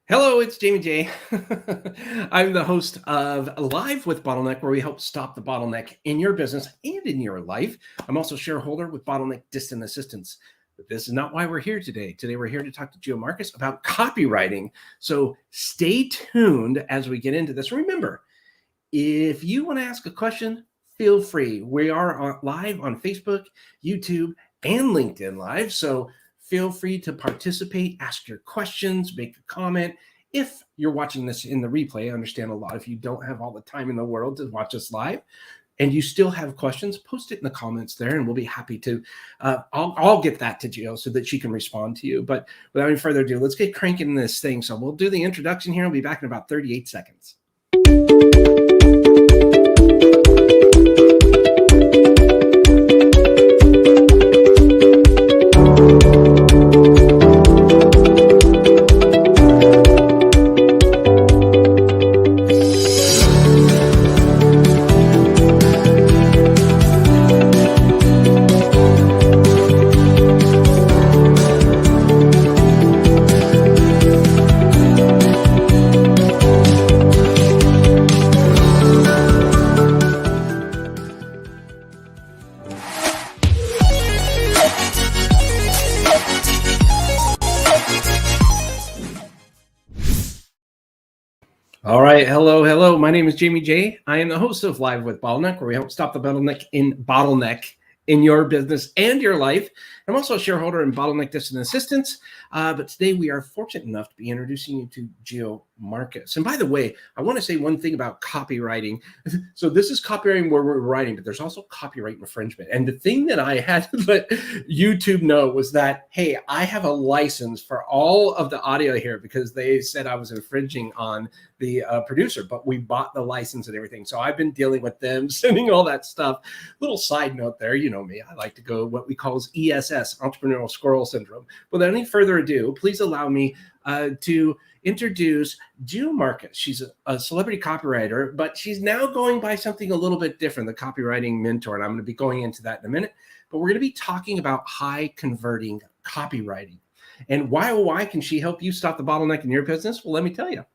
Hello, it's Jamie J. I'm the host of Live with Bottleneck, where we help stop the bottleneck in your business and in your life. I'm also a shareholder with Bottleneck Distant Assistance. But this is not why we're here today. Today, we're here to talk to Gio Marcus about copywriting. So stay tuned as we get into this. Remember, if you want to ask a question, feel free. We are live on Facebook, YouTube, and LinkedIn Live. So feel free to participate, ask your questions, make a comment. If you're watching this in the replay, I understand a lot of you don't have all the time in the world to watch us live, and you still have questions, post it in the comments there, and we'll be happy to. I'll get that to Gio so that she can respond to you. But without any further ado, let's get cranking this thing. So we'll do the introduction here. I'll be back in about 38 seconds. All right. Hello. My name is Jamie J. I am the host of Live with Bottleneck, where we help stop the bottleneck in your business and your life. I'm also a shareholder in Bottleneck Distant Assistance. But today we are fortunate enough to be introducing you to Gio Marcus. And by the way, I want to say one thing about copywriting. So this is copywriting where we're writing, but there's also copyright infringement. And the thing that I had to let YouTube know was that, hey, I have a license for all of the audio here because they said I was infringing on the producer, but we bought the license and everything. So I've been dealing with them, sending all that stuff. Little side note there, you know me, I like to go what we call ESS, Entrepreneurial Squirrel Syndrome. Without any further ado, please allow me to introduce Gio Marcus. She's a celebrity copywriter, but she's now going by something a little bit different, the copywriting mentor. And I'm going to be going into that in a minute, but we're going to be talking about high converting copywriting. And why can she help you stop the bottleneck in your business? Well, let me tell you.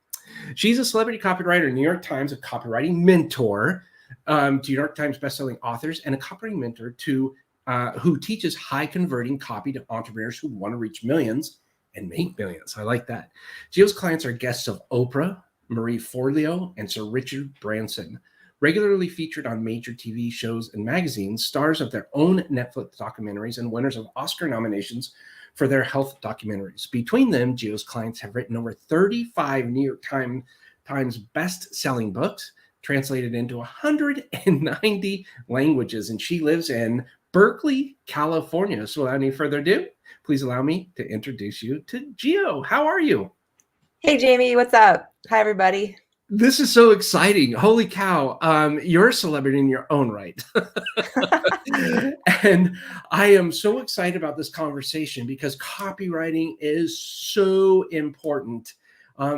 She's a celebrity copywriter, New York Times, a copywriting mentor to New York Times bestselling authors, and a copywriting mentor to who teaches high converting copy to entrepreneurs who want to reach millions and make millions. I like that. Gio's clients are Guests of Oprah, Marie Forleo, and Sir Richard Branson. Regularly featured on major TV shows and magazines, stars of their own Netflix documentaries, and winners of Oscar nominations for their health documentaries. Between them, Gio's clients have written over 35 New York Times best-selling books, translated into 190 languages, and she lives in Berkeley, California. So without any further ado, please allow me to introduce you to Gio. How are you? Hey, Jamie, what's up? Hi, everybody. This is so exciting. Holy cow. You're a celebrity in your own right. And I am so excited about this conversation because copywriting is so important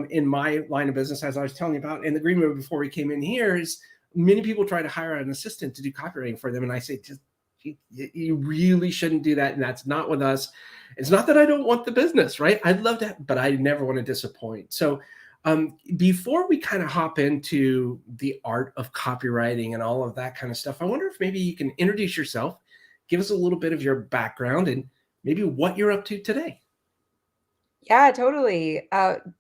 in my line of business, as I was telling you about. And the agreement before we came in here is many people try to hire an assistant to do copywriting for them. And I say, just you really shouldn't do that. And that's not with us. It's not that I don't want the business, right? I'd love that, but I never want to disappoint. So before we kind of hop into the art of copywriting and all of that kind of stuff, I wonder if maybe you can introduce yourself, give us a little bit of your background and maybe what you're up to today. Yeah, totally.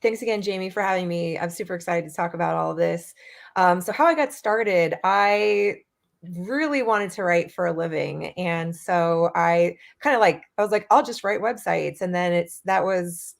Thanks again, Jamie, for having me. I'm super excited to talk about all of this. So how I got started, I really wanted to write for a living. And so I was like, I'll just write websites. And then that was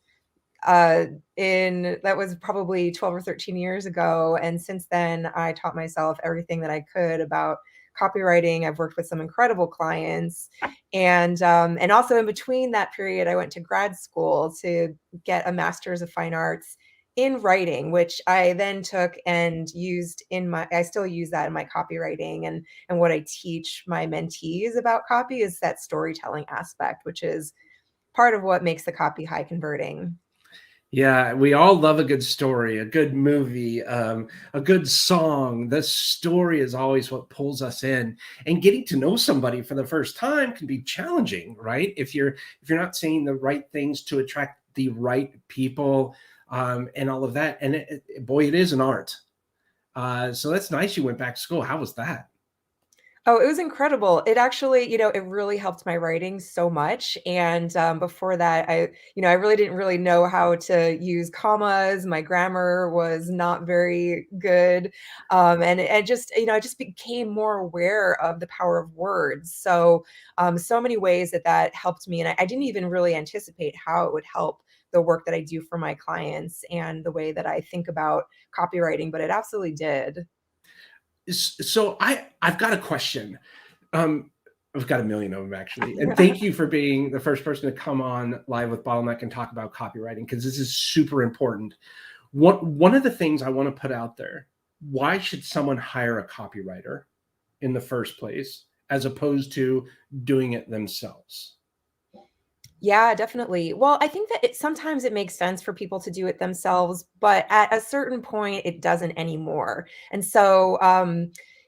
probably 12 or 13 years ago. And since then, I taught myself everything that I could about copywriting. I've worked with some incredible clients. And also in between that period, I went to grad school to get a master's of fine arts in writing, which I then took and used I still use that in my copywriting. And what I teach my mentees about copy is that storytelling aspect, which is part of what makes the copy high converting. Yeah, we all love a good story, a good movie, a good song. The story is always what pulls us in. And getting to know somebody for the first time can be challenging, right? If you're not saying the right things to attract the right people, and all of that. And boy, it is an art. So that's nice. You went back to school. How was that? Oh, it was incredible. It actually, it really helped my writing so much. And before that, I really didn't really know how to use commas. My grammar was not very good. And it just, I just became more aware of the power of words. So, so many ways that helped me. And I didn't even really anticipate how it would help the work that I do for my clients and the way that I think about copywriting, but it absolutely did. So I've got a question. Um, I've got a million of them actually. And thank you for being the first person to come on Live with Bottleneck and talk about copywriting, because this is super important. One of the things I want to put out there, why should someone hire a copywriter in the first place as opposed to doing it themselves? Yeah, definitely. Well, I think that sometimes it makes sense for people to do it themselves, but at a certain point, it doesn't anymore. And so,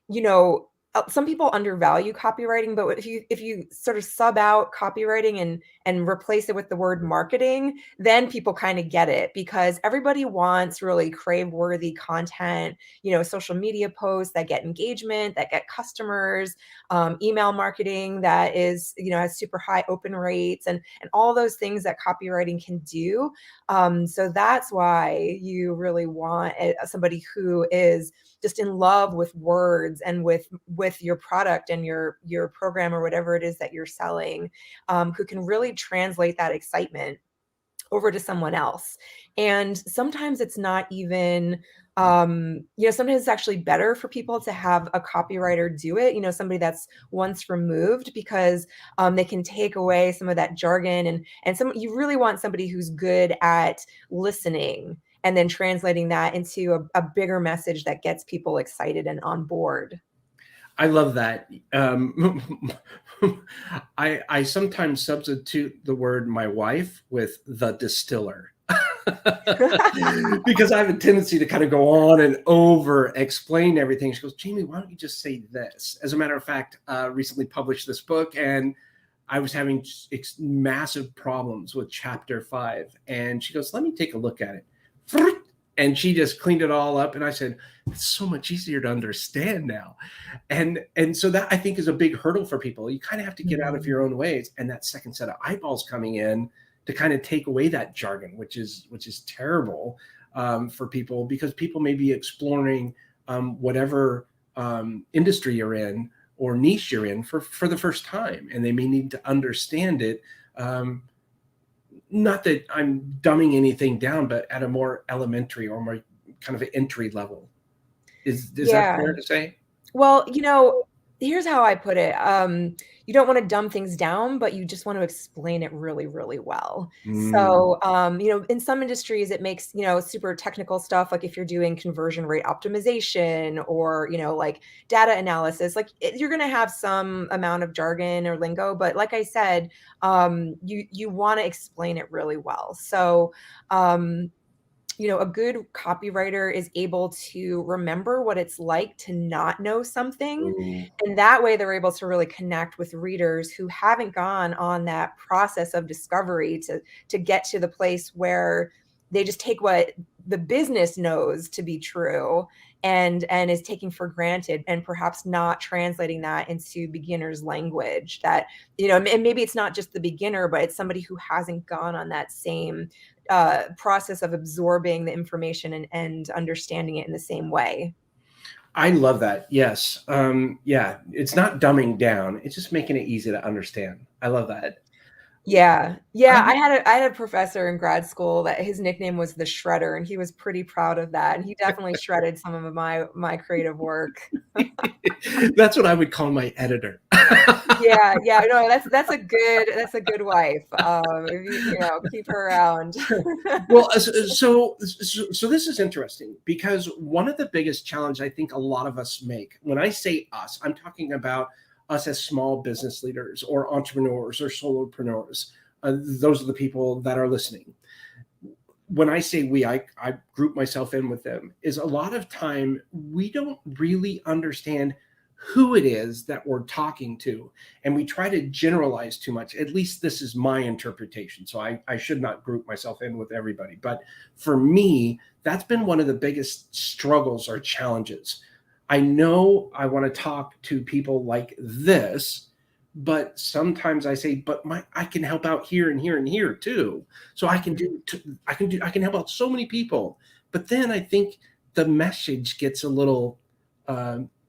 you know, some people undervalue copywriting, but if you sort of sub out copywriting and replace it with the word marketing, then people kind of get it, because everybody wants really crave-worthy content, social media posts that get engagement, that get customers, email marketing that is, has super high open rates, and all those things that copywriting can do. So that's why you really want somebody who is just in love with words and with your product and your program or whatever it is that you're selling, who can really translate that excitement over to someone else. And sometimes it's not even, sometimes it's actually better for people to have a copywriter do it, somebody that's once removed, because they can take away some of that jargon, and you really want somebody who's good at listening and then translating that into a bigger message that gets people excited and on board. I love that. I sometimes substitute the word my wife with the distiller. Because I have a tendency to kind of go on and over explain everything. She goes, Jamie, why don't you just say this? As a matter of fact, recently published this book, and I was having massive problems with chapter 5. And she goes, let me take a look at it. And she just cleaned it all up. And I said, it's so much easier to understand now. And so that, I think, is a big hurdle for people. You kind of have to get out of your own ways. And that second set of eyeballs coming in to kind of take away that jargon, which is terrible for people, because people may be exploring whatever industry you're in or niche you're in for the first time, and they may need to understand it. Not that I'm dumbing anything down, but at a more elementary or more kind of entry level. Is that fair to say? Well, here's how I put it. You don't want to dumb things down, but you just want to explain it really, really well. So, in some industries, it makes, super technical stuff. Like if you're doing conversion rate optimization or, like data analysis, like you're going to have some amount of jargon or lingo. But like I said, you want to explain it really well. So, a good copywriter is able to remember what it's like to not know something. Ooh. And that way they're able to really connect with readers who haven't gone on that process of discovery to get to the place where they just take what the business knows to be true and is taking for granted, and perhaps not translating that into beginner's language. That, and maybe it's not just the beginner, but it's somebody who hasn't gone on that same process of absorbing the information and understanding it in the same way. I love that. Yes. Yeah. It's not dumbing down. It's just making it easy to understand. I love that. Yeah. Yeah. I had a professor in grad school that his nickname was the Shredder, and he was pretty proud of that. And he definitely shredded some of my creative work. That's what I would call my editor. Yeah. Yeah. No, that's a good wife. If keep her around. Well, so this is interesting, because one of the biggest challenge I think a lot of us make, when I say us, I'm talking about us as small business leaders or entrepreneurs or solopreneurs. Those are the people that are listening. When I say we, I group myself in with them, is a lot of time we don't really understand who it is that we're talking to, and we try to generalize too much. At least this is my interpretation. So I should not group myself in with everybody. But for me, that's been one of the biggest struggles or challenges. I know I want to talk to people like this, but sometimes I say, but I can help out here and here and here too. So I can help out so many people. But then I think the message gets a little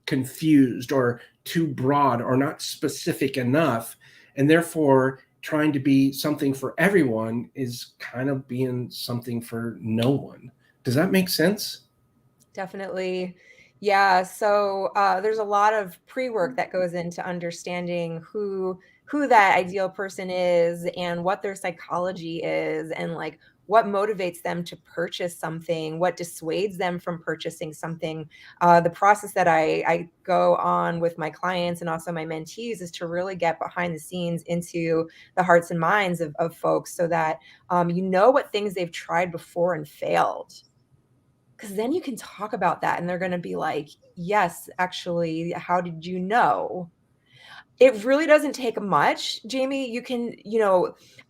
confused or too broad or not specific enough. And therefore, trying to be something for everyone is kind of being something for no one. Does that make sense? Definitely. Yeah. So there's a lot of pre-work that goes into understanding who that ideal person is and what their psychology is, and like what motivates them to purchase something, what dissuades them from purchasing something. The process that I go on with my clients and also my mentees is to really get behind the scenes into the hearts and minds of folks, so that you know what things they've tried before and failed. Because then you can talk about that and they're going to be like, yes, actually, how did you know? It really doesn't take much, Jamie. You can,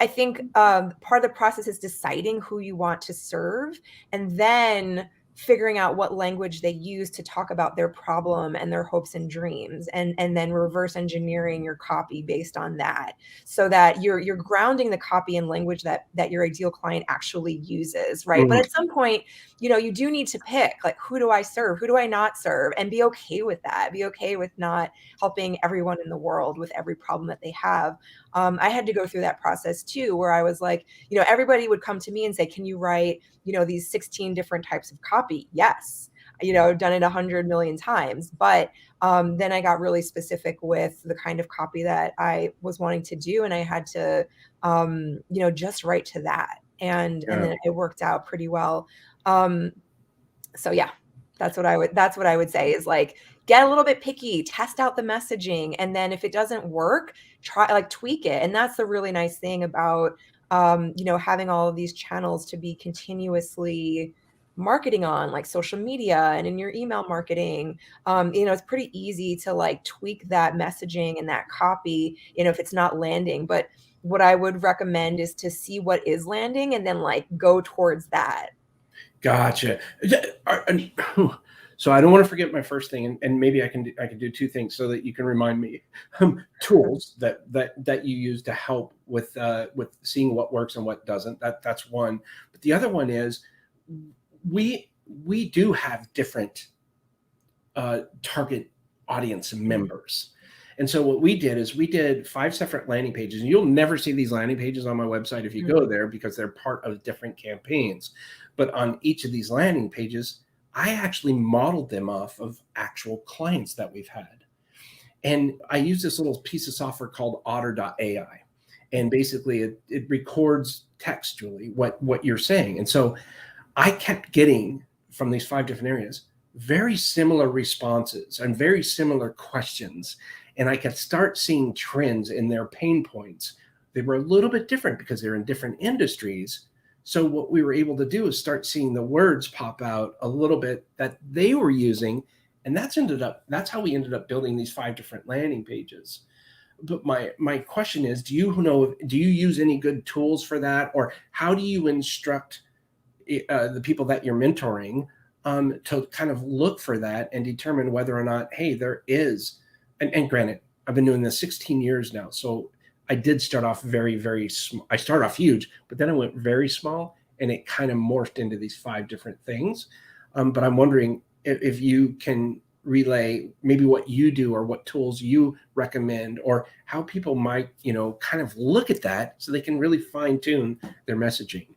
I think part of the process is deciding who you want to serve, and then figuring out what language they use to talk about their problem and their hopes and dreams, and then reverse engineering your copy based on that, so that you're grounding the copy in language that your ideal client actually uses, right? But at some point, you do need to pick, like, who do I serve? Who do I not serve? And be okay with that. Be okay with not helping everyone in the world with every problem that they have. I had to go through that process too, where I was like, everybody would come to me and say, can you write, these 16 different types of copy? Yes. I've done it 100 million times. But then I got really specific with the kind of copy that I was wanting to do. And I had to, just write to that. And then it worked out pretty well. So yeah, that's what I would say is, like, get a little bit picky, test out the messaging. And then if it doesn't work, tweak it. And that's the really nice thing about, having all of these channels to be continuously marketing on, like social media and in your email marketing. It's pretty easy to like tweak that messaging and that copy, if it's not landing. But what I would recommend is to see what is landing and then like go towards that. Gotcha. So I don't want to forget my first thing, and maybe I can do two things so that you can remind me. Tools that you use to help with seeing what works and what doesn't. That's one. But the other one is we do have different target audience members. And so what we did is we did 5 separate landing pages, and you'll never see these landing pages on my website if you go there, because they're part of different campaigns. But on each of these landing pages, I actually modeled them off of actual clients that we've had. And I use this little piece of software called Otter.ai. And basically it records textually what you're saying. And so I kept getting, from these 5 different areas, very similar responses and very similar questions. And I could start seeing trends in their pain points. They were a little bit different because they're in different industries. So what we were able to do is start seeing the words pop out a little bit that they were using. And that's how we ended up building these 5 different landing pages. But my question is, do you use any good tools for that? Or how do you instruct the people that you're mentoring to kind of look for that and determine whether or not, hey, there is, and granted, I've been doing this 16 years now. So I did start off very, very small. I started off huge, but then I went very small, and it kind of morphed into these 5 different things. But I'm wondering if you can relay maybe what you do or what tools you recommend, or how people might, kind of look at that so they can really fine tune their messaging.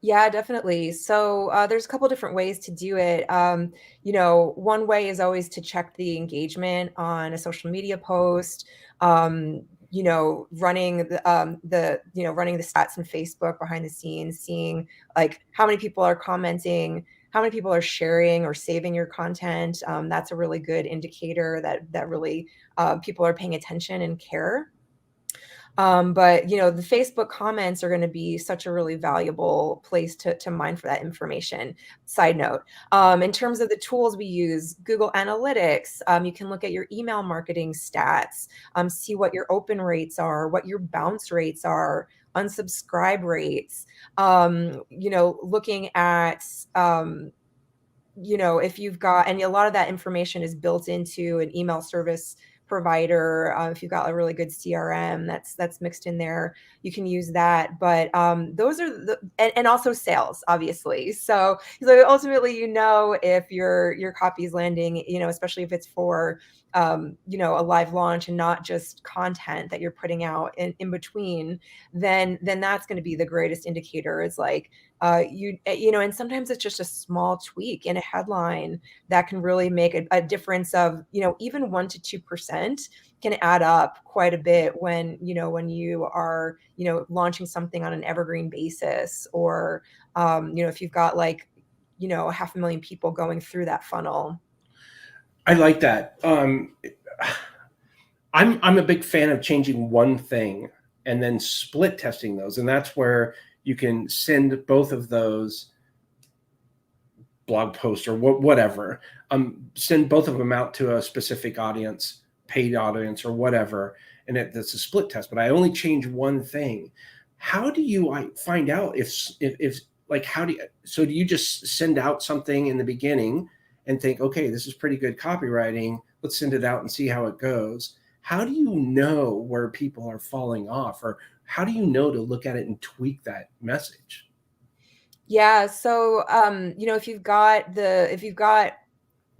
Yeah, definitely. So there's a couple different ways to do it. One way is always to check the engagement on a social media post. Running running the stats in Facebook behind the scenes, seeing like how many people are commenting, how many people are sharing or saving your content. That's a really good indicator that really people are paying attention and care. But the Facebook comments are going to be such a really valuable place to mine for that information. Side note, in terms of the tools we use, Google Analytics, you can look at your email marketing stats, see what your open rates are, what your bounce rates are, unsubscribe rates, looking at, if you've got, and a lot of that information is built into an email service provider. If you've got a really good CRM that's mixed in there, you can use that. But those are and also sales, obviously. So ultimately, if your copy is landing, especially if it's for a live launch and not just content that you're putting out in between, then that's going to be the greatest indicator. Is like, and sometimes it's just a small tweak in a headline that can really make a difference of, even 1% to 2% can add up quite a bit when you are, launching something on an evergreen basis, or, if you've got like, 500,000 people going through that funnel. I like that. I'm a big fan of changing one thing and then split testing those. And that's where you can send both of those blog posts or whatever, send both of them out to a specific audience, paid audience or whatever. And that's a split test, but I only change one thing. How do you find out if like, so do you just send out something in the beginning and think, okay, this is pretty good copywriting, let's send it out and see how it goes? How do you know where people are falling off, or how do you know to look at it and tweak that message? Yeah. So, if you've got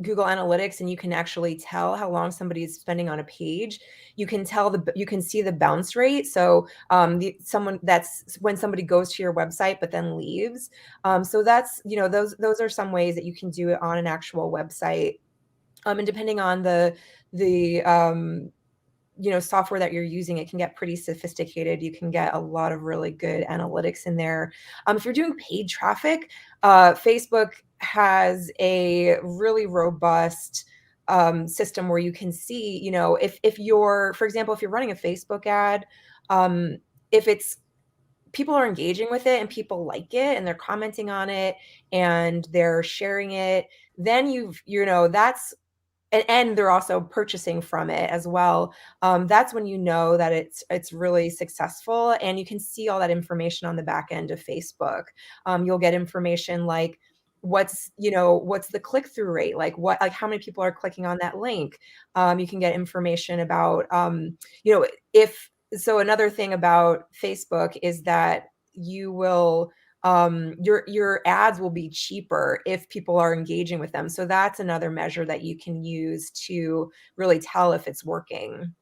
Google Analytics and you can actually tell how long somebody is spending on a page, you can see the bounce rate. So, that's when somebody goes to your website but then leaves. So that's, those are some ways that you can do it on an actual website. And depending on the software that you're using, it can get pretty sophisticated. You can get a lot of really good analytics in there. If you're doing paid traffic, Facebook has a really robust system where you can see, if you're, for example, if you're running a Facebook ad, if it's people are engaging with it and people like it and they're commenting on it and they're sharing it, then that's, and they're also purchasing from it as well. That's when that it's really successful, and you can see all that information on the back end of Facebook. You'll get information like what's the click-through rate, like how many people are clicking on that link. You can get information about if so. Another thing about Facebook is that you will your ads will be cheaper if people are engaging with them. So that's another measure that you can use to really tell if it's working.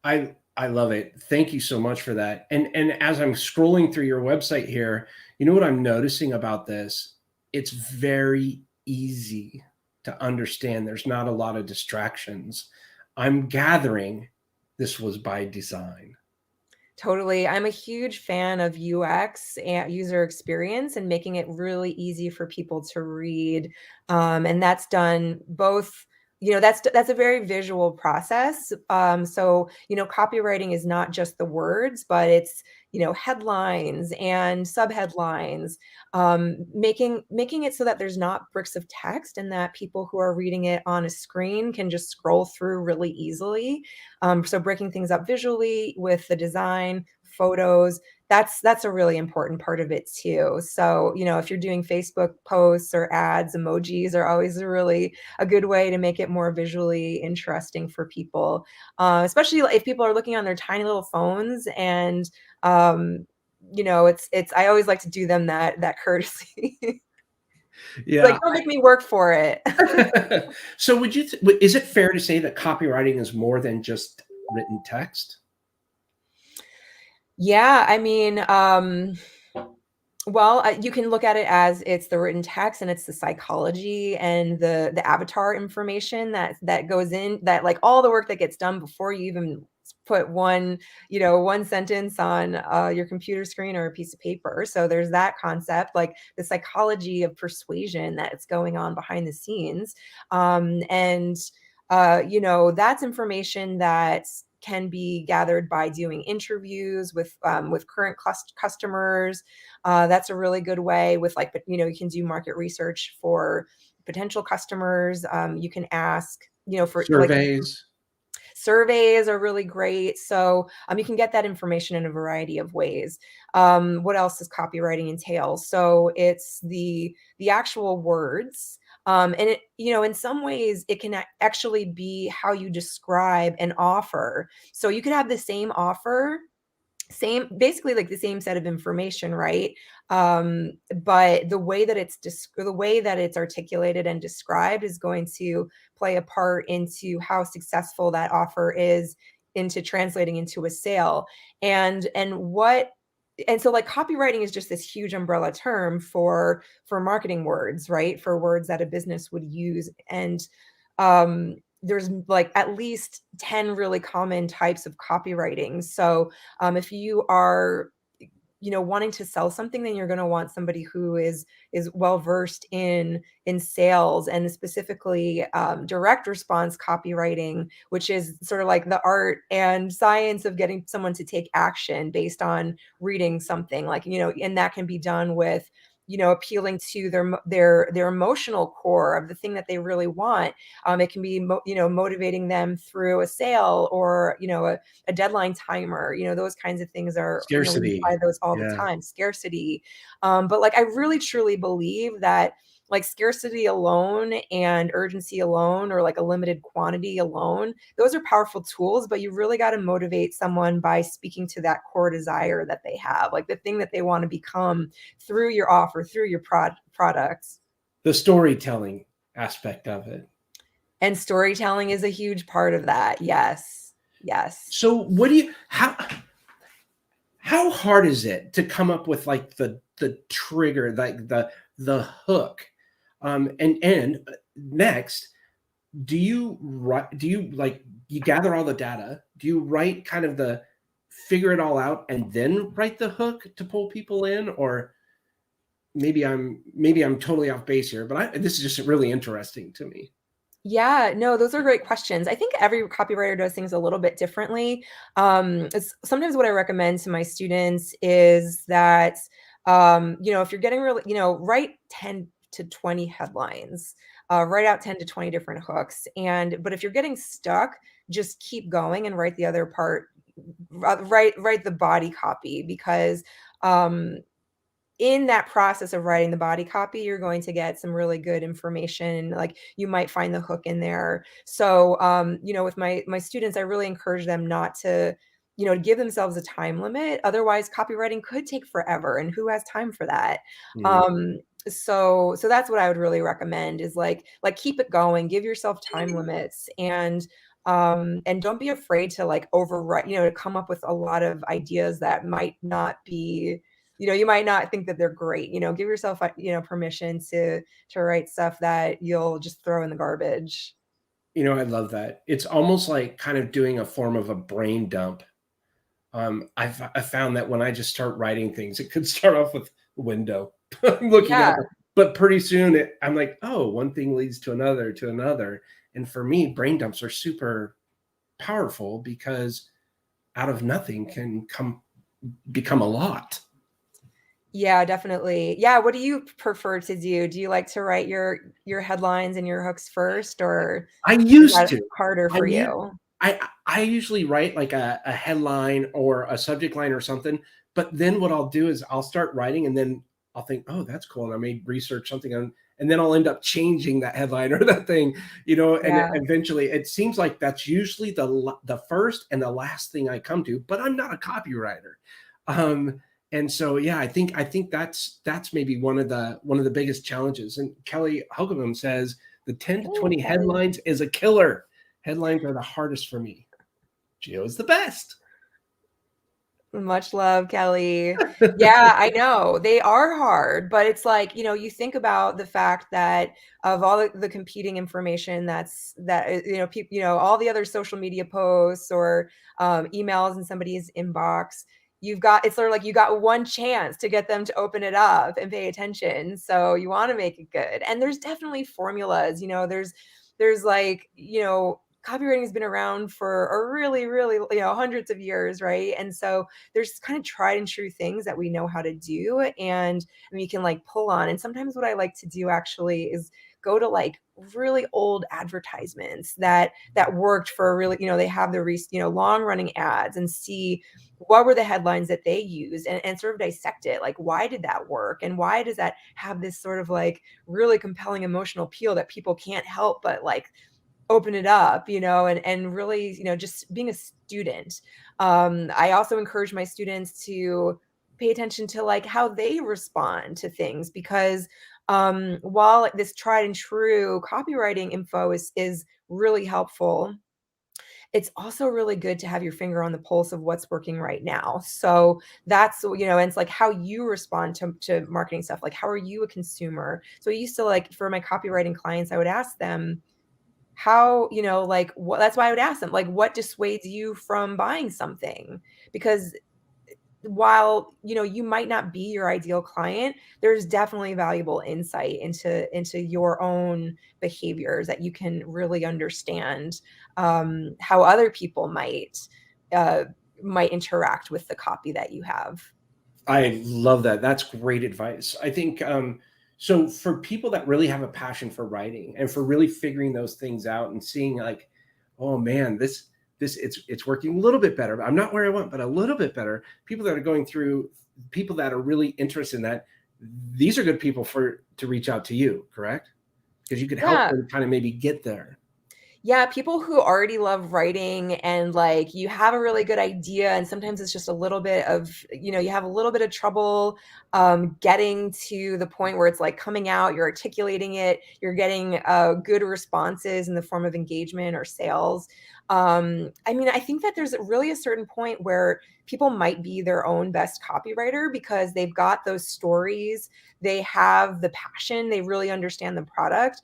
I love it. Thank you so much for that. And as I'm scrolling through your website here, you know what I'm noticing about this? It's very easy to understand. There's not a lot of distractions. I'm gathering this was by design. Totally. I'm a huge fan of UX and user experience and making it really easy for people to read. And that's done both, that's a very visual process. So, copywriting is not just the words, but it's, headlines and subheadlines, making it so that there's not bricks of text and that people who are reading it on a screen can just scroll through really easily. So breaking things up visually with the design, photos, that's a really important part of it too. So, if you're doing Facebook posts or ads, emojis are always a good way to make it more visually interesting for people, especially if people are looking on their tiny little phones. And I always like to do them that courtesy. Yeah. Like, don't make me work for it. So is it fair to say that copywriting is more than just written text? Yeah, I mean, well, you can look at it as it's the written text and it's the psychology and the avatar information that goes in, that like all the work that gets done before you even put one sentence on your computer screen or a piece of paper. So there's that concept, like the psychology of persuasion that's going on behind the scenes. And that's information that can be gathered by doing interviews with current customers. That's a really good way with like, you can do market research for potential customers. You can ask, for like Surveys. surveys are really great. So you can get that information in a variety of ways. What else does copywriting entail? So it's the actual words. And it, in some ways it can actually be how you describe an offer. So you could have the same offer, basically like the same set of information, right? But the way that it's articulated and described is going to play a part into how successful that offer is into translating into a sale. And so like copywriting is just this huge umbrella term for marketing words, right? For words that a business would use. And there's like at least 10 really common types of copywriting. So if you are wanting to sell something, then you're going to want somebody who is well versed in sales, and specifically direct response copywriting, which is sort of like the art and science of getting someone to take action based on reading something, like, and that can be done with appealing to their emotional core of the thing that they really want. It can be motivating them through a sale or a deadline timer. Those kinds of things are, we Scarcity. apply those all the Yeah. time. Scarcity. But like I really truly believe that like scarcity alone and urgency alone, or like a limited quantity alone, those are powerful tools, but you really got to motivate someone by speaking to that core desire that they have, like the thing that they want to become through your offer, through your products. The storytelling aspect of it. And storytelling is a huge part of that. Yes. Yes. So how hard is it to come up with like the trigger, like the hook? And next, do you gather all the data? Do you write kind of figure it all out and then write the hook to pull people in? Or maybe I'm totally off base here, but this is just really interesting to me. Yeah, no, those are great questions. I think every copywriter does things a little bit differently. Sometimes what I recommend to my students is that, if you're getting really, write 10 to 20 headlines, write out 10 to 20 different hooks. But if you're getting stuck, just keep going and write the other part, write the body copy, because, in that process of writing the body copy, you're going to get some really good information. Like you might find the hook in there. So, with my students, I really encourage them not to, to give themselves a time limit. Otherwise, copywriting could take forever, and who has time for that? So that's what I would really recommend is like keep it going, give yourself time limits, and don't be afraid to like overwrite, to come up with a lot of ideas that might not be, you might not think that they're great. Give yourself, permission to write stuff that you'll just throw in the garbage. I love that. It's almost like kind of doing a form of a brain dump. I've found that when I just start writing things, it could start off with a window looking at it, but pretty soon I'm like, oh, one thing leads to another. And for me, brain dumps are super powerful because out of nothing can become a lot. Yeah, definitely. Yeah. What do you prefer to do? Do you like to write your headlines and your hooks first, or I used to. Harder for you? I usually write like a headline or a subject line or something, but then what I'll do is I'll start writing and then I'll think, oh, that's cool. And I may research something and then I'll end up changing that headline or that thing, and eventually it seems like that's usually the first and the last thing I come to, but I'm not a copywriter. And so, yeah, I think that's maybe one of the biggest challenges. And Kelly Huckabee says the 10 to 20 headlines is a killer. Headlines are the hardest for me. Gio is the best. Much love, Kelly. Yeah, I know they are hard, but it's like, you think about the fact that of all the competing information that people, all the other social media posts or emails in somebody's inbox, it's sort of like you got one chance to get them to open it up and pay attention. So you want to make it good. And there's definitely formulas, there's like, copywriting has been around for a really, really, hundreds of years, right? And so there's kind of tried and true things that we know how to do, and we can like pull on. And sometimes what I like to do actually is go to like really old advertisements that worked for a really, they have the long running ads, and see what were the headlines that they used, and sort of dissect it. Like, why did that work? And why does that have this sort of like really compelling emotional appeal that people can't help but like open it up, and really, just being a student. I also encourage my students to pay attention to like how they respond to things, because while this tried and true copywriting info is really helpful, it's also really good to have your finger on the pulse of what's working right now. So that's, and it's like how you respond to marketing stuff. Like, how are you a consumer? So I used to, like, for my copywriting clients, I would ask them how, like, what, that's why I would ask them, like, what dissuades you from buying something? Because while, you might not be your ideal client, there's definitely valuable insight into your own behaviors that you can really understand, how other people might interact with the copy that you have. I love that. That's great advice. I think so for people that really have a passion for writing and for really figuring those things out and seeing like, oh man, this it's working a little bit better. I'm not where I want, but a little bit better. People that are going through, people that are really interested in that, these are good people to reach out to you, correct? Because you could help Yeah. them kind of maybe get there. Yeah, people who already love writing, and like you have a really good idea, and sometimes it's just a little bit of, you have a little bit of trouble getting to the point where it's like coming out, you're articulating it, you're getting good responses in the form of engagement or sales. I think that there's really a certain point where people might be their own best copywriter because they've got those stories, they have the passion, they really understand the product.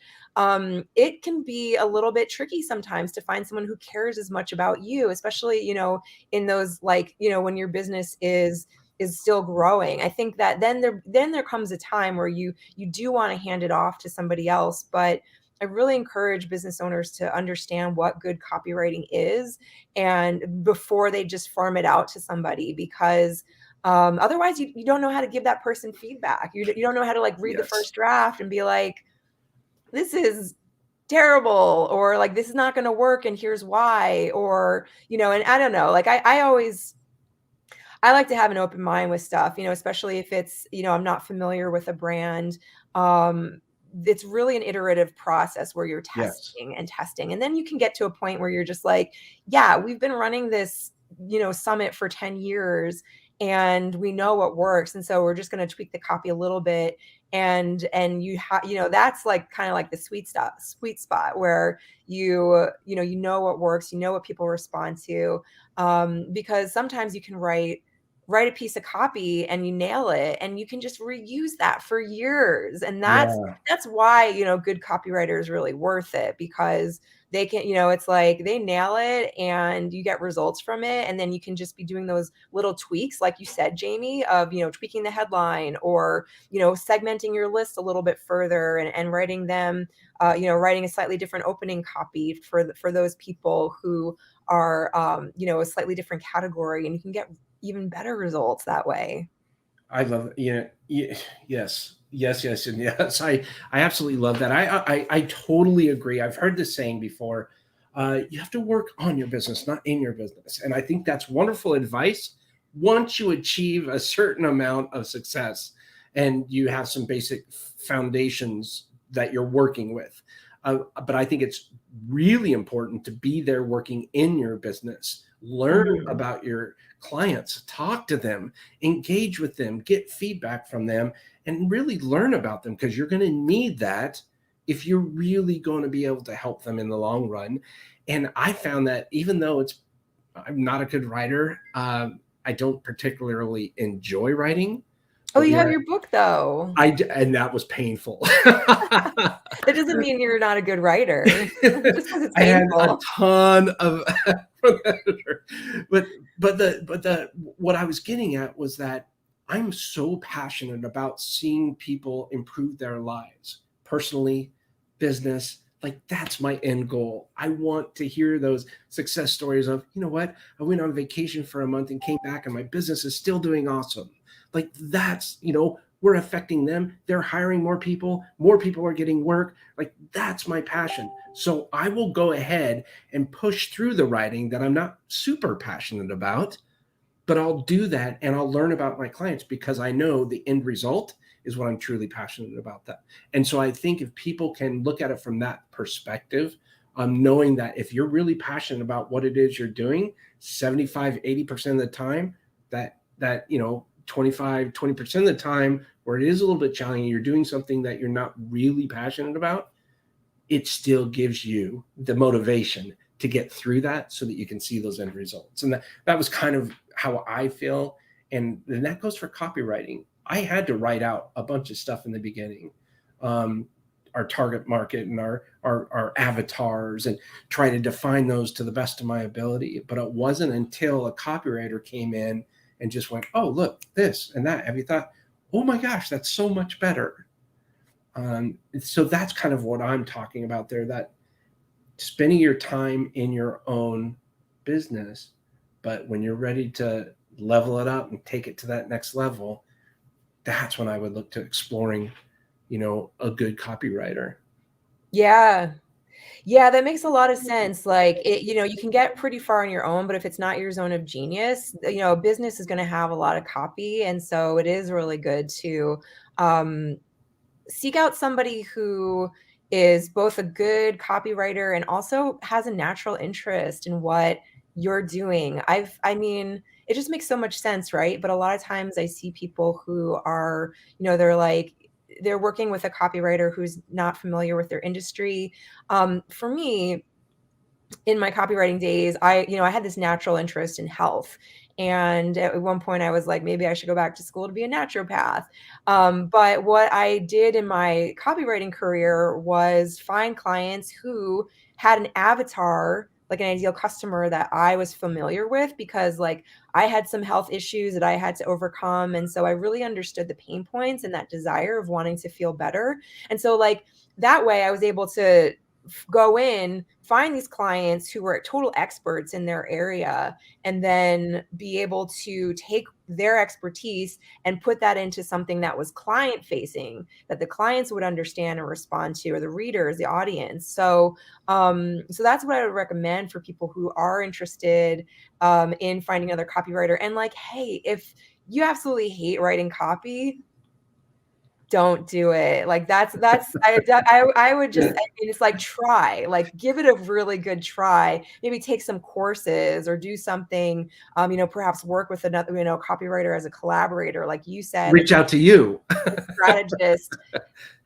It can be a little bit tricky sometimes to find someone who cares as much about you, especially, in those, like, when your business is still growing. I think that then there comes a time where you do want to hand it off to somebody else. But I really encourage business owners to understand what good copywriting is, and before they just farm it out to somebody, because otherwise you don't know how to give that person feedback. You don't know how to like read the Yes. first draft and be like, this is terrible, or like, this is not going to work, and here's why. Or, and I don't know, like, I like to have an open mind with stuff, especially if it's, I'm not familiar with a brand. It's really an iterative process where you're Yes. testing and testing. And then you can get to a point where you're just like, yeah, we've been running this, summit for 10 years, and we know what works. And so we're just going to tweak the copy a little bit. And that's like kind of like the sweet spot where you know what works, what people respond to. Because sometimes you can write a piece of copy and you nail it, and you can just reuse that for years. And Yeah. that's why, good copywriter is really worth it, because they can, it's like they nail it and you get results from it. And then you can just be doing those little tweaks, like you said, Jamie, of, tweaking the headline, or, segmenting your list a little bit further, and writing them, writing a slightly different opening copy for those people who are, a slightly different category, and you can get even better results that way. I love it. Yes, yes, yes, and yes. I absolutely love that. I totally agree. I've heard this saying before. You have to work on your business, not in your business, and I think that's wonderful advice. Once you achieve a certain amount of success, and you have some basic foundations that you're working with, but I think it's really important to be there working in your business. Learn Mhm. about your clients, talk to them, engage with them, get feedback from them, and really learn about them, because you're going to need that if you're really going to be able to help them in the long run. And I found that even though I'm not a good writer, I don't particularly enjoy writing, Oh, but you have where your book though. and that was painful. That doesn't mean you're not a good writer, just because it's I had a painful. ton of but the what I was getting at was that I'm so passionate about seeing people improve their lives, personally, business, Like, that's my end goal. I want to hear those success stories of, you know what, I went on vacation for a month and came back and my business is still doing awesome. Like, that's, we're affecting them. They're hiring more people are getting work. Like, that's my passion. So I will go ahead and push through the writing that I'm not super passionate about, but I'll do that and I'll learn about my clients because I know the end result is what I'm truly passionate about that. And so I think if people can look at it from that perspective, knowing that if you're really passionate about what it is you're doing, 75, 80% of the time, that 25, 20% of the time where it is a little bit challenging, you're doing something that you're not really passionate about, it still gives you the motivation to get through that so that you can see those end results. And that was kind of how I feel. And then that goes for copywriting. I had to write out a bunch of stuff in the beginning, our target market and our avatars, and try to define those to the best of my ability. But it wasn't until a copywriter came in and just went, oh, look, this and that. Have you thought, oh my gosh, that's so much better. So that's kind of what I'm talking about there, that spending your time in your own business, but when you're ready to level it up and take it to that next level, that's when I would look to exploring, a good copywriter. Yeah. Yeah, that makes a lot of sense. Like, you can get pretty far on your own, but if it's not your zone of genius, a business is going to have a lot of copy. And so it is really good to seek out somebody who is both a good copywriter and also has a natural interest in what you're doing. It just makes so much sense, right? But a lot of times I see people who are, they're working with a copywriter who's not familiar with their industry. For me, in my copywriting days, I had this natural interest in health. And at one point I was like, maybe I should go back to school to be a naturopath. But what I did in my copywriting career was find clients who had an avatar, like an ideal customer that I was familiar with, because like I had some health issues that I had to overcome. And so I really understood the pain points and that desire of wanting to feel better. And so like that way I was able to go in, find these clients who were total experts in their area, and then be able to take their expertise and put that into something that was client facing, that the clients would understand and respond to, or the readers, the audience. So that's what I would recommend for people who are interested in finding another copywriter. And like, hey, if you absolutely hate writing copy, don't do it. Like that's I would just, it's like, try, like give it a really good try, maybe take some courses or do something, perhaps work with another, copywriter as a collaborator, like you said, Reach out to you. strategist,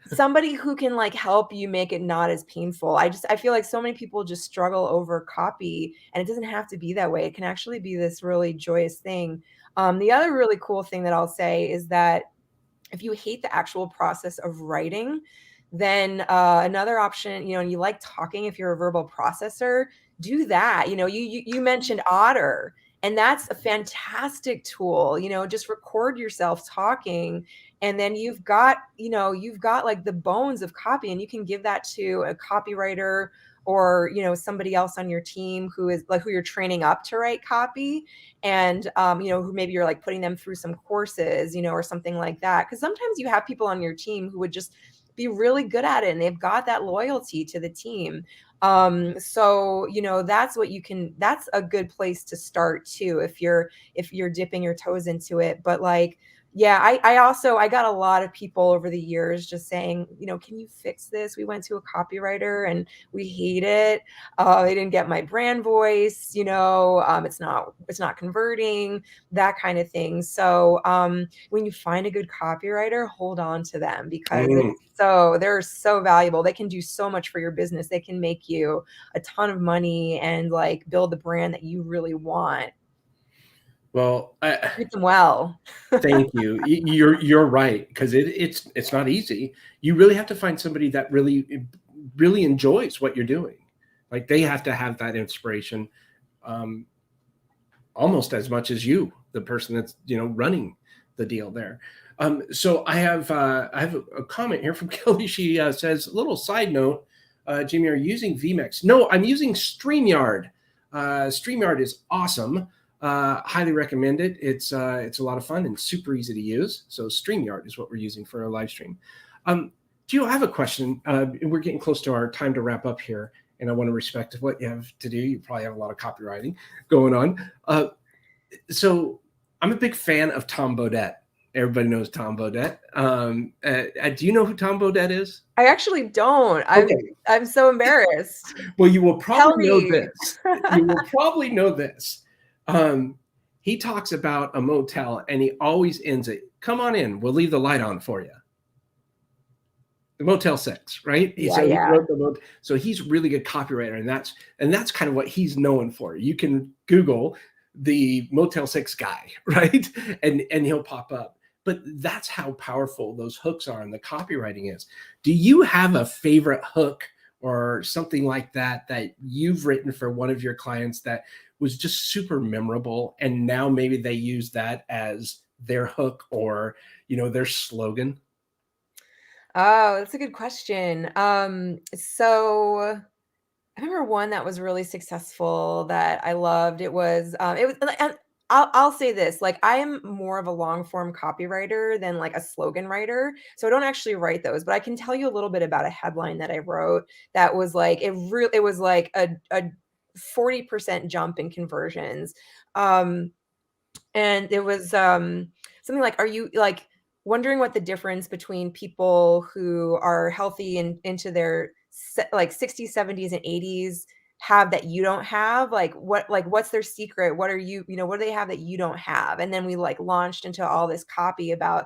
somebody who can like help you make it not as painful. I feel like so many people just struggle over copy, and it doesn't have to be that way. It can actually be this really joyous thing. The other really cool thing that I'll say is that if you hate the actual process of writing, then another option, and you like talking, if you're a verbal processor, do that. You mentioned Otter, and that's a fantastic tool. Just record yourself talking, and then you've got like the bones of copy, and you can give that to a copywriter or somebody else on your team who is like, who you're training up to write copy, and who maybe you're like putting them through some courses, or something like that, because sometimes you have people on your team who would just be really good at it, and they've got that loyalty to the team. So that's a good place to start too, if you're dipping your toes into it. But like, yeah, I got a lot of people over the years just saying, can you fix this? We went to a copywriter and we hate it. They didn't get my brand voice, it's not converting, that kind of thing. So when you find a good copywriter, hold on to them, because they're so valuable. They can do so much for your business. They can make you a ton of money and like build the brand that you really want. Well, Treat them well. Thank you. You're right, because it's not easy. You really have to find somebody that really enjoys what you're doing. Like, they have to have that inspiration, almost as much as you, the person that's running the deal there. So I have a comment here from Kelly. She says, a little side note. Jamie, are you using vMix? No, I'm using StreamYard. StreamYard is awesome. Highly recommend it. It's a lot of fun and super easy to use. So StreamYard is what we're using for our live stream. Gio, I have a question. We're getting close to our time to wrap up here, and I want to respect what you have to do. You probably have a lot of copywriting going on. So I'm a big fan of Tom Bodett. Everybody knows Tom Bodett. Do you know who Tom Bodett is? I actually don't. I'm so embarrassed. Well, you will probably know me. this. You will probably know this. He talks about a motel, and he always ends it. Come on in. We'll leave the light on for you. The Motel 6, right? Yeah, so he yeah. wrote so he's a really good copywriter, and that's kind of what he's known for. You can Google the Motel 6 guy, right? And he'll pop up. But that's how powerful those hooks are and the copywriting is. Do you have a favorite hook or something like that that you've written for one of your clients that was just super memorable, and now maybe they use that as their hook or, their slogan? Oh, that's a good question. So I remember one that was really successful that I loved. It was, and I'll say this, like, I am more of a long form copywriter than like a slogan writer. So I don't actually write those, but I can tell you a little bit about a headline that I wrote that was like, it was like a 40% jump in conversions. And it was something like, are you like wondering what the difference between people who are healthy and into their like 60s, 70s, and 80s have that you don't have? Like what's their secret? What are what do they have that you don't have? And then we like launched into all this copy about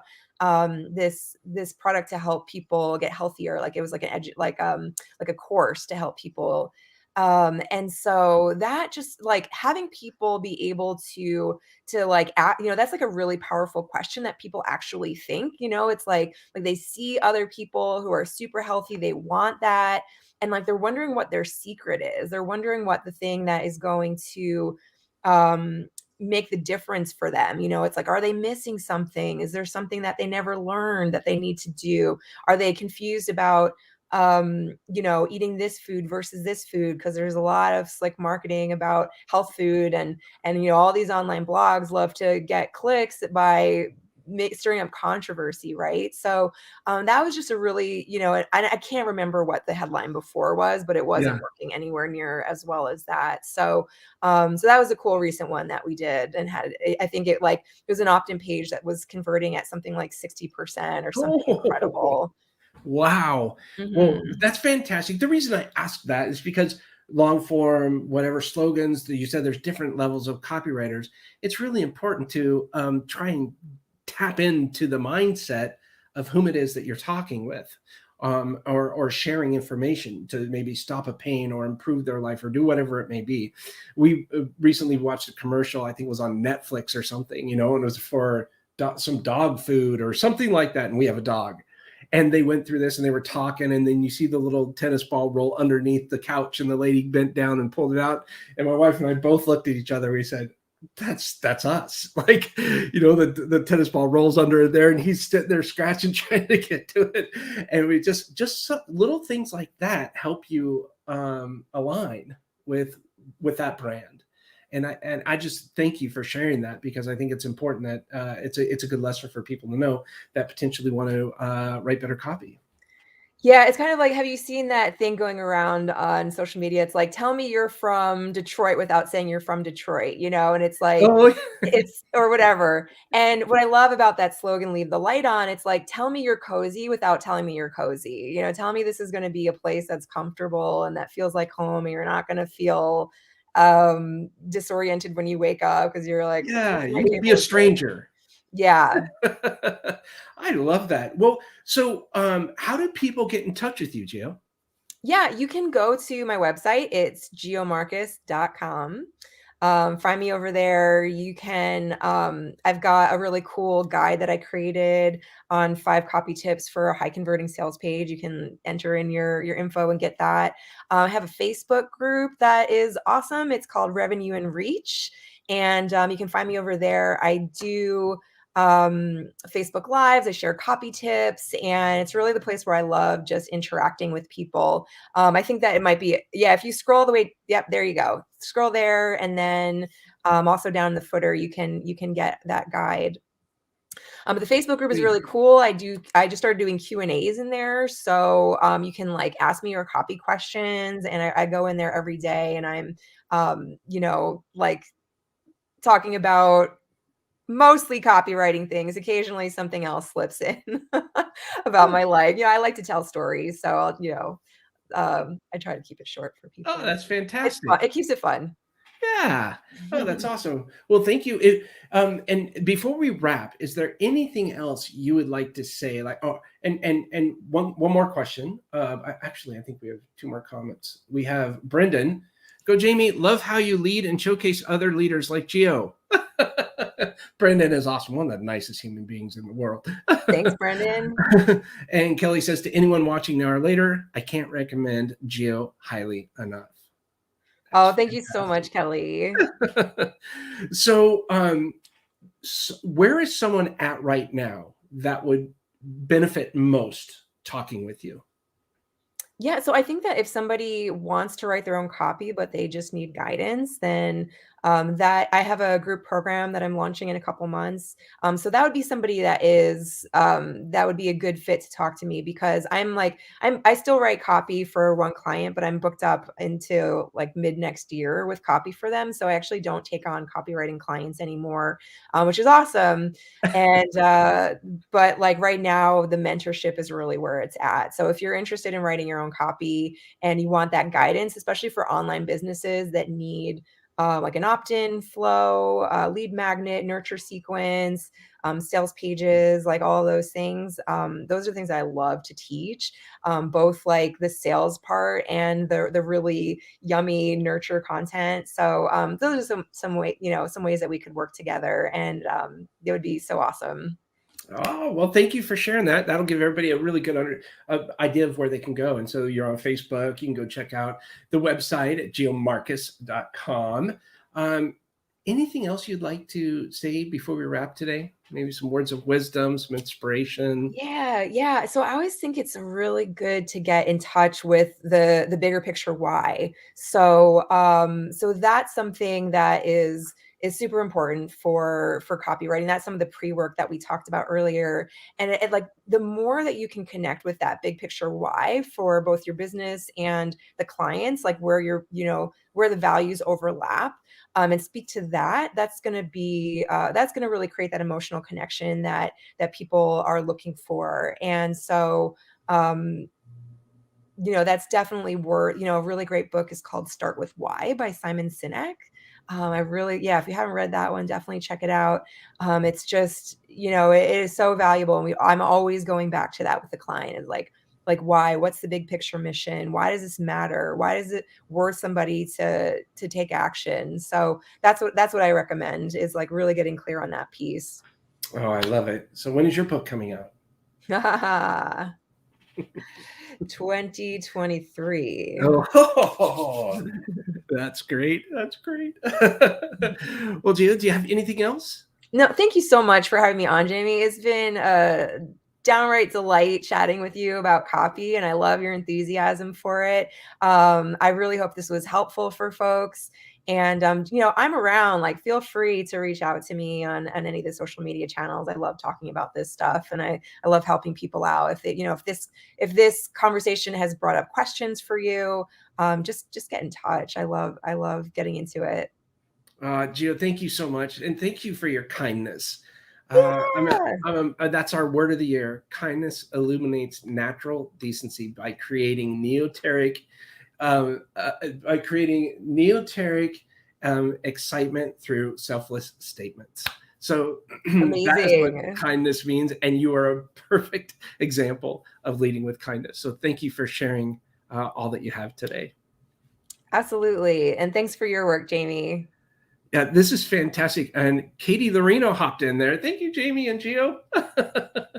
this product to help people get healthier. Like it was like like a course to help people. And so that just like having people be able to like that's like a really powerful question that people actually think. It's like they see other people who are super healthy, they want that, and like they're wondering what their secret is. They're wondering what the thing that is going to make the difference for them. It's like, are they missing something? Is there something that they never learned that they need to do? Are they confused about eating this food versus this food? Because there's a lot of like marketing about health food, and all these online blogs love to get clicks by stirring up controversy, right? So that was just a really, I can't remember what the headline before was, but it wasn't working anywhere near as well as that. So so that was a cool recent one that we did, and I think it was an opt-in page that was converting at something like 60% or something incredible. Wow. Well, that's fantastic. The reason I asked that is because long form, whatever slogans that you said, there's different levels of copywriters. It's really important to try and tap into the mindset of whom it is that you're talking with, or sharing information to maybe stop a pain or improve their life or do whatever it may be. We recently watched a commercial, I think it was on Netflix or something, and it was for some dog food or something like that. And we have a dog. And they went through this and they were talking, and then you see the little tennis ball roll underneath the couch, and the lady bent down and pulled it out. And my wife and I both looked at each other. We said, that's us. Like, the tennis ball rolls under there, and he's sitting there scratching, trying to get to it. And we just little things like that help you align with that brand. And I just thank you for sharing that, because I think it's important that it's a good lesson for people to know that potentially want to write better copy. Yeah, it's kind of like, have you seen that thing going around on social media? It's like, tell me you're from Detroit without saying you're from Detroit, and it's like, it's or whatever. And what I love about that slogan, leave the light on, it's like, tell me you're cozy without telling me you're cozy. Tell me this is going to be a place that's comfortable and that feels like home, and you're not going to feel disoriented when you wake up because you're like, yeah, you won't be a stranger. Yeah. I love that. Well, so how do people get in touch with you, Gio? Yeah, you can go to my website. It's giomarcus.com. Find me over there. You can, I've got a really cool guide that I created on 5 copy tips for a high converting sales page. You can enter in your info and get that. I have a Facebook group that is awesome. It's called Revenue and Reach. And you can find me over there. I do Facebook Lives. I share copy tips, and it's really the place where I love just interacting with people. I think that it might be, if you scroll the way, there you go. Scroll there, and then also down in the footer, you can get that guide. But the Facebook group is really cool. I just started doing Q&As in there. So you can like ask me your copy questions, and I go in there every day, and I'm, like talking about mostly copywriting things. Occasionally something else slips in about my life. I like to tell stories. So I try to keep it short for Oh, people. that's It's fantastic. fun. It keeps it fun. Yeah. Oh, that's awesome. Well, thank you. And before we wrap, is there anything else you would like to say? Like, and one more question. Actually, I think we have 2 more comments. We have Brendan. Go, Jamie. Love how you lead and showcase other leaders like Gio. Brendan is awesome. One of the nicest human beings in the world. Thanks, Brendan. And Kelly says, to anyone watching now or later, I can't recommend Gio highly enough. Oh, thank you so much, Kelly. So, where is someone at right now that would benefit most talking with you? Yeah, so I think that if somebody wants to write their own copy, but they just need guidance, then that I have a group program that I'm launching in a couple months. So that would be somebody that is that would be a good fit to talk to me, because I still write copy for one client, but I'm booked up into like mid next year with copy for them. So I actually don't take on copywriting clients anymore, which is awesome. And but like right now, the mentorship is really where it's at. So if you're interested in writing your own copy and you want that guidance, especially for online businesses that need like an opt-in flow, lead magnet, nurture sequence, sales pages, like all those things. Those are things I love to teach, both like the sales part and the really yummy nurture content. So those are some ways that we could work together, and it would be so awesome. Oh, well, thank you for sharing that. That'll give everybody a really good idea of where they can go. And so you're on Facebook. You can go check out the website at giomarcus.com. Anything else you'd like to say before we wrap today? Maybe some words of wisdom, some inspiration. Yeah. So I always think it's really good to get in touch with the bigger picture why. So so that's something that is super important for copywriting. That's some of the pre-work that we talked about earlier. And like the more that you can connect with that big picture why for both your business and the clients, like where where the values overlap, and speak to that, that's going to really create that emotional connection that people are looking for. And so that's definitely a really great book is called Start With Why by Simon Sinek. If you haven't read that one, definitely check it out. It's just, it is so valuable. And I'm always going back to that with the client, is like why, what's the big picture mission? Why does this matter? Why is it worth somebody to take action? So that's what I recommend, is like really getting clear on that piece. Oh, I love it. So when is your book coming out? 2023. Oh, that's great. That's great. Well, Gio, do you have anything else? No, thank you so much for having me on, Jamie. It's been a downright delight chatting with you about copy, and I love your enthusiasm for it. I really hope this was helpful for folks. And I'm around. Like, feel free to reach out to me on any of the social media channels. I love talking about this stuff, and I love helping people out. If this conversation has brought up questions for you, just get in touch. I love getting into it. Gio, thank you so much. And thank you for your kindness. Yeah. That's our word of the year. Kindness illuminates natural decency by creating neoteric excitement through selfless statements. So that is what Amazing. kindness means. And you are a perfect example of leading with kindness. So thank you for sharing all that you have today. Absolutely. And thanks for your work, Jamie. Yeah, this is fantastic. And Katie Loreno hopped in there. Thank you, Jamie and Gio.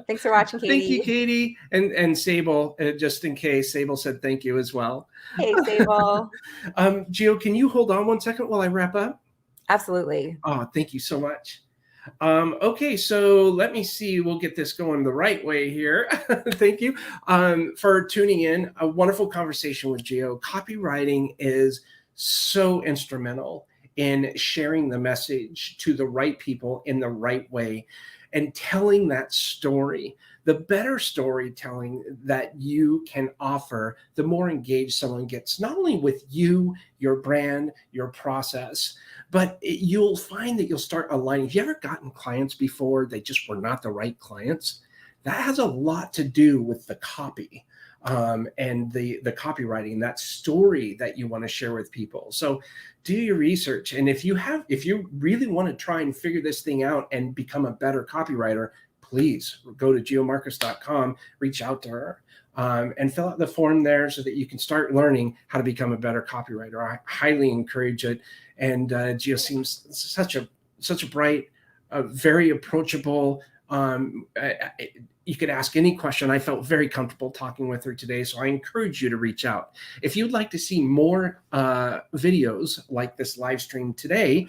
Thanks for watching, Katie. Thank you, Katie. And Sable, just in case, Sable said thank you as well. Hey, Sable. Gio, can you hold on one second while I wrap up? Absolutely. Oh, thank you so much. Okay, so let me see. We'll get this going the right way here. Thank you for tuning in. A wonderful conversation with Gio. Copywriting is so instrumental in sharing the message to the right people in the right way and telling that story. The better storytelling that you can offer, the more engaged someone gets, not only with you, your brand, your process, but you'll find that you'll start aligning. Have you ever gotten clients before they just were not the right clients? That has a lot to do with the copy and the copywriting, that story that you want to share with people. So do your research. And if you really want to try and figure this thing out and become a better copywriter, please go to GioMarcus.com, reach out to her. And fill out the form there so that you can start learning how to become a better copywriter. I highly encourage it. And Gio seems such a bright, very approachable. You could ask any question. I felt very comfortable talking with her today, so I encourage you to reach out. If you'd like to see more videos like this live stream today,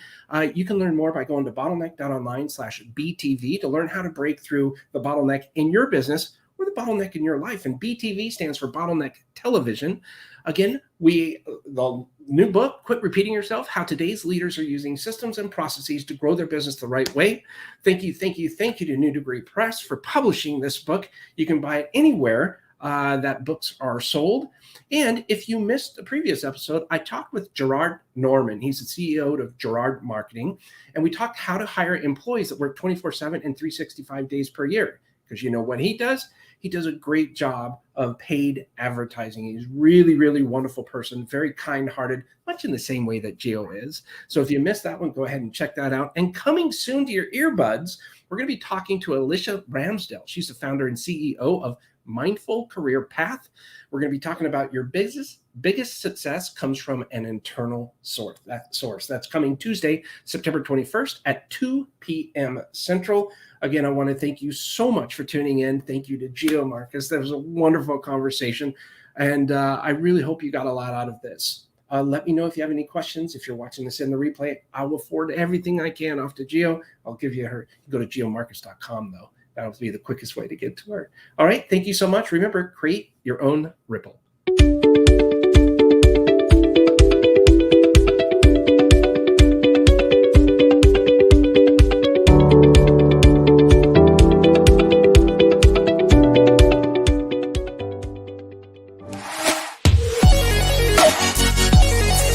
you can learn more by going to Bottleneck.Online/BTV to learn how to break through the bottleneck in your business or the bottleneck in your life. And BTV stands for Bottleneck Television. Again, the new book, Quit Repeating Yourself, How Today's Leaders Are Using Systems and Processes to Grow Their Business the Right Way. Thank you to New Degree Press for publishing this book. You can buy it anywhere that books are sold. And if you missed the previous episode, I talked with Gerard Norman. He's the CEO of Gerard Marketing. And we talked how to hire employees that work 24/7 and 365 days per year. Because you know what he does? He does a great job of paid advertising. He's really, really wonderful person, very kind-hearted, much in the same way that Gio is. So if you missed that one, go ahead and check that out. And coming soon to your earbuds, we're going to be talking to Alicia Ramsdell. She's the founder and CEO of Mindful Career Path. We're going to be talking about your biggest success comes from an internal source. That's coming Tuesday, September 21st at 2 p.m. Central. Again, I want to thank you so much for tuning in. Thank you to Gio Marcus. That was a wonderful conversation. And I really hope you got a lot out of this. Let me know if you have any questions. If you're watching this in the replay, I will forward everything I can off to Gio. I'll give you her. Go to GioMarcus.com, though. That'll be the quickest way to get to her. All right. Thank you so much. Remember, create your own ripple.